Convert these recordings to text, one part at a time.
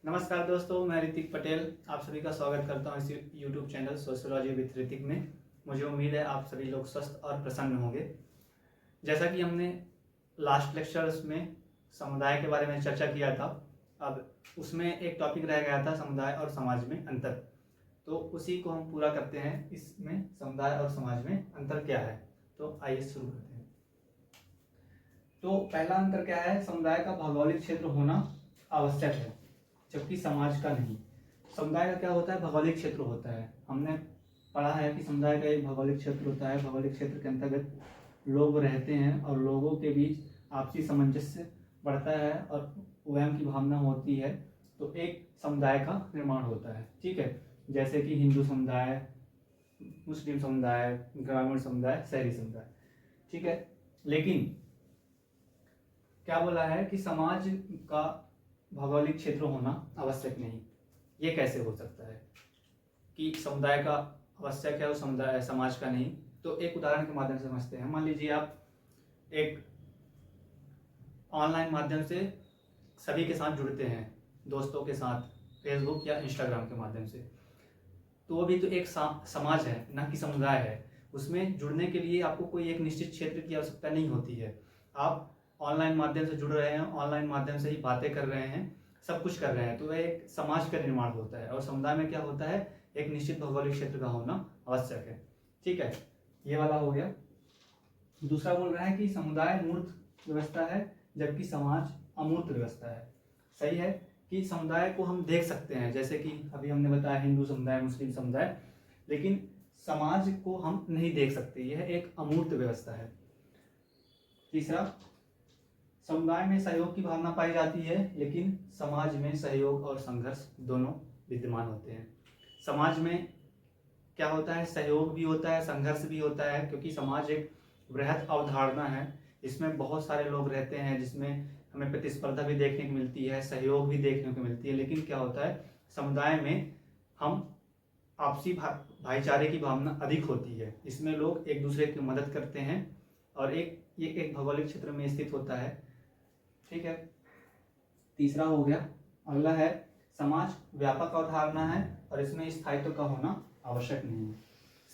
नमस्कार दोस्तों, मैं ऋतिक पटेल आप सभी का स्वागत करता हूं इस YouTube channel sociology with Hrithik में। मुझे उम्मीद है आप सभी लोग स्वस्थ और प्रसन्न होंगे। जैसा कि हमने लास्ट लेक्चर्स में समुदाय के बारे में चर्चा किया था, अब उसमें एक टॉपिक रह गया था समुदाय और समाज में अंतर। तो उसी को हम पूरा करते हैं। इसमें समुदाय और समाज में अंतर क्या है, तो आइए शुरू करते हैं। तो पहला अंतर क्या है, समुदाय का भौगोलिक क्षेत्र होना आवश्यक है जबकि समाज का नहीं। समुदाय का क्या होता है, भौगोलिक क्षेत्र होता है। हमने पढ़ा है कि समुदाय का एक भौगोलिक क्षेत्र होता है। भौगोलिक क्षेत्र के अंतर्गत लोग रहते हैं और लोगों के बीच आपसी सामंजस्य बढ़ता है और वहम की भावना होती है, तो एक समुदाय का निर्माण होता है। ठीक है, जैसे कि हिंदू समुदाय, मुस्लिम समुदाय, ग्रामीण समुदाय, शहरी समुदाय। ठीक है, लेकिन क्या बोला है कि समाज का भौगोलिक क्षेत्र होना आवश्यक नहीं। ये कैसे हो सकता है कि समुदाय का आवश्यक है और समुदाय समाज का नहीं? तो एक उदाहरण के माध्यम से समझते हैं। मान लीजिए आप एक ऑनलाइन माध्यम से सभी के साथ जुड़ते हैं, दोस्तों के साथ फेसबुक या इंस्टाग्राम के माध्यम से, तो वो भी तो एक समाज है, ना कि समुदाय है। उसमें जुड़ने के लिए आपको कोई एक निश्चित क्षेत्र की आवश्यकता नहीं होती है। आप ऑनलाइन माध्यम से जुड़ रहे हैं, ऑनलाइन माध्यम से ही बातें कर रहे हैं, सब कुछ कर रहे हैं, तो एक समाज का निर्माण होता है। और समुदाय में क्या होता है, एक निश्चित भौगोलिक क्षेत्र का होना आवश्यक है। ठीक है, ये वाला हो गया। दूसरा बोल रहा है कि समुदाय मूर्त व्यवस्था है जबकि समाज अमूर्त व्यवस्था है। सही है कि समुदाय को हम देख सकते हैं, जैसे कि अभी हमने बताया हिंदू समुदाय, मुस्लिम समुदाय, लेकिन समाज को हम नहीं देख सकते। यह एक अमूर्त व्यवस्था है। तीसरा, समुदाय में सहयोग की भावना पाई जाती है लेकिन समाज में सहयोग और संघर्ष दोनों विद्यमान होते हैं। समाज में क्या होता है, सहयोग भी होता है, संघर्ष भी होता है, क्योंकि समाज एक वृहद अवधारणा है। इसमें बहुत सारे लोग रहते हैं, जिसमें हमें प्रतिस्पर्धा भी देखने को मिलती है, सहयोग भी देखने को मिलती है। लेकिन क्या होता है, समुदाय में हम आपसी भाईचारे की भावना अधिक होती है। इसमें लोग एक दूसरे की मदद करते हैं और ये एक भौगोलिक क्षेत्र में स्थित होता है। ठीक है, तीसरा हो गया। अगला है, समाज व्यापक अवधारणा है और इसमें स्थायित्व का होना आवश्यक नहीं है।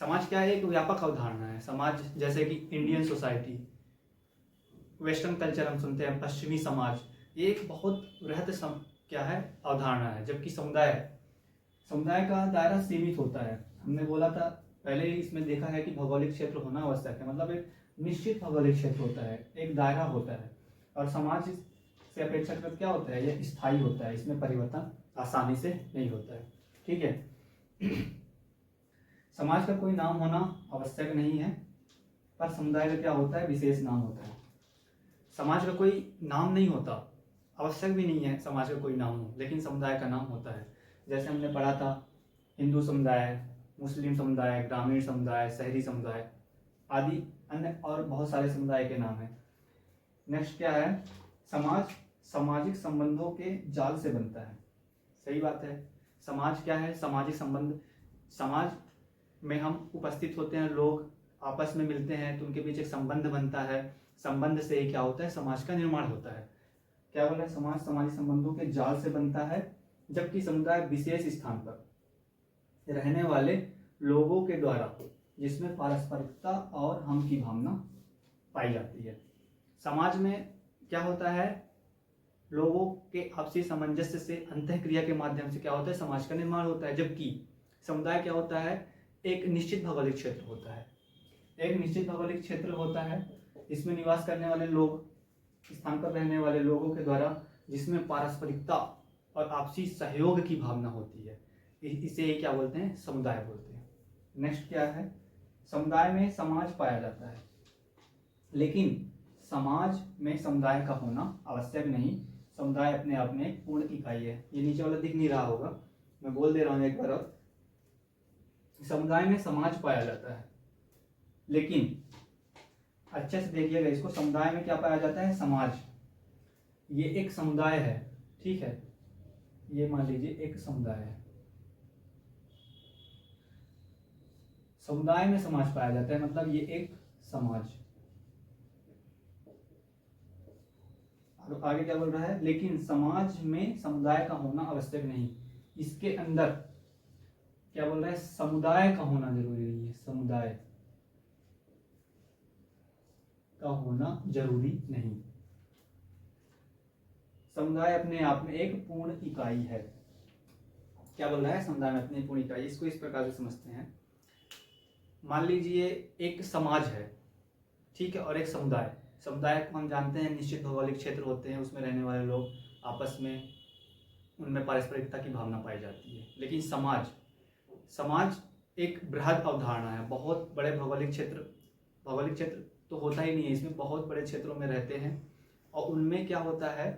समाज क्या है, एक व्यापक अवधारणा है। समाज जैसे कि इंडियन सोसाइटी, वेस्टर्न कल्चर हम सुनते हैं, पश्चिमी समाज, ये एक बहुत वृहद क्या है, अवधारणा है। जबकि समुदाय का दायरा सीमित होता है। हमने बोला था पहले ही, इसमें देखा है कि भौगोलिक क्षेत्र होना आवश्यक है, मतलब एक निश्चित भौगोलिक क्षेत्र होता है, एक दायरा होता है। और समाज से अपेक्षाकृत क्या होता है, यह स्थायी होता है, इसमें परिवर्तन आसानी से नहीं होता है। ठीक है, समाज का कोई नाम होना आवश्यक नहीं है, पर समुदाय का क्या होता है, विशेष नाम होता है। समाज का कोई नाम नहीं होता, आवश्यक भी नहीं है समाज का कोई नाम हो, लेकिन समुदाय का नाम होता है। जैसे हमने पढ़ा था, हिंदू समुदाय, मुस्लिम समुदाय, ग्रामीण समुदाय, शहरी समुदाय आदि अन्य और बहुत सारे समुदाय के नाम हैं। नेक्स्ट क्या है, समाज सामाजिक संबंधों के जाल से बनता है। सही बात है, समाज क्या है, सामाजिक संबंध। समाज में हम उपस्थित होते हैं, लोग आपस में मिलते हैं, तो उनके बीच एक संबंध बनता है। संबंध से ही क्या होता है, समाज का निर्माण होता है। क्या बोला है, समाज सामाजिक संबंधों के जाल से बनता है, जबकि समुदाय विशेष स्थान पर रहने वाले लोगों के द्वारा, जिसमें पारस्परिकता और हम की भावना पाई जाती है। समाज में क्या होता है, लोगों के आपसी सामंजस्य से, अंतःक्रिया के माध्यम से क्या होता है, समाज का निर्माण होता है। जबकि समुदाय क्या होता है, एक निश्चित भौगोलिक क्षेत्र होता है। एक निश्चित भौगोलिक क्षेत्र होता है, इसमें निवास करने वाले लोग, स्थान पर रहने वाले लोगों के द्वारा, जिसमें पारस्परिकता और आपसी सहयोग की भावना होती है। इसे ही क्या बोलते हैं, समुदाय बोलते हैं। नेक्स्ट क्या है, समुदाय में समाज पाया जाता है, लेकिन समाज में समुदाय का होना आवश्यक नहीं। समुदाय अपने आप में एक पूर्ण इकाई है। ये नीचे वाला दिख नहीं रहा होगा, मैं बोल दे रहा हूं एक बार और। समुदाय में समाज पाया जाता है, लेकिन अच्छे से देखिएगा इसको, समुदाय में क्या पाया जाता है, समाज। ये एक समुदाय है, ठीक है, ये मान लीजिए एक समुदाय है। समुदाय में समाज पाया जाता है, मतलब ये एक समाज। और आगे क्या बोल रहा है, लेकिन समाज में समुदाय का होना आवश्यक नहीं। इसके अंदर क्या बोल रहा है, समुदाय का होना जरूरी नहीं है, समुदाय का होना जरूरी नहीं। समुदाय अपने आप में एक पूर्ण इकाई है। क्या बोल रहा है, समुदाय में अपनी पूर्ण इकाई। इसको इस प्रकार से समझते हैं, मान लीजिए एक समाज है, ठीक है, और एक समुदाय। समुदाय को हम जानते हैं निश्चित भौगोलिक क्षेत्र होते हैं, उसमें रहने वाले लोग आपस में, उनमें पारस्परिकता की भावना पाई जाती है। लेकिन समाज, समाज एक बृहद अवधारणा है, बहुत बड़े भौगोलिक क्षेत्र तो होता ही नहीं है, इसमें बहुत बड़े क्षेत्रों में रहते हैं। और उनमें क्या होता है,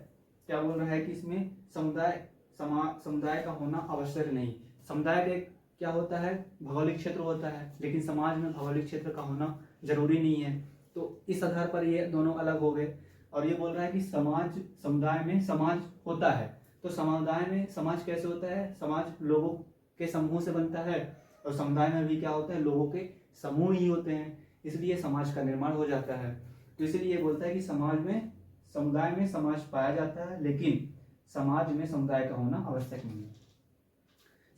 क्या बोल रहा है कि इसमें समुदाय का होना आवश्यक नहीं। समुदाय का क्या होता है, भौगोलिक क्षेत्र होता है, लेकिन समाज में भौगोलिक क्षेत्र का होना जरूरी नहीं है। तो इस आधार पर ये दोनों अलग हो गए। और ये बोल रहा है कि समुदाय में समाज होता है। तो समुदाय में समाज कैसे होता है, समाज लोगों के समूह से बनता है, और समुदाय में भी क्या होता है, लोगों के समूह ही होते हैं, इसलिए समाज का निर्माण हो जाता है। तो इसलिए ये बोलता है कि समुदाय में समाज पाया जाता है, लेकिन समाज में समुदाय का होना आवश्यक नहीं है।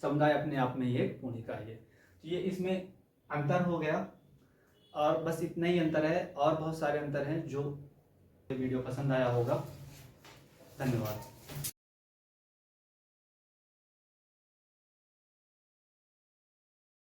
समुदाय अपने आप में ये पूर्ण इकाई है। तो ये इसमें अंतर हो गया, और बस इतना ही अंतर है, और बहुत सारे अंतर हैं। जो वीडियो पसंद आया होगा, धन्यवाद।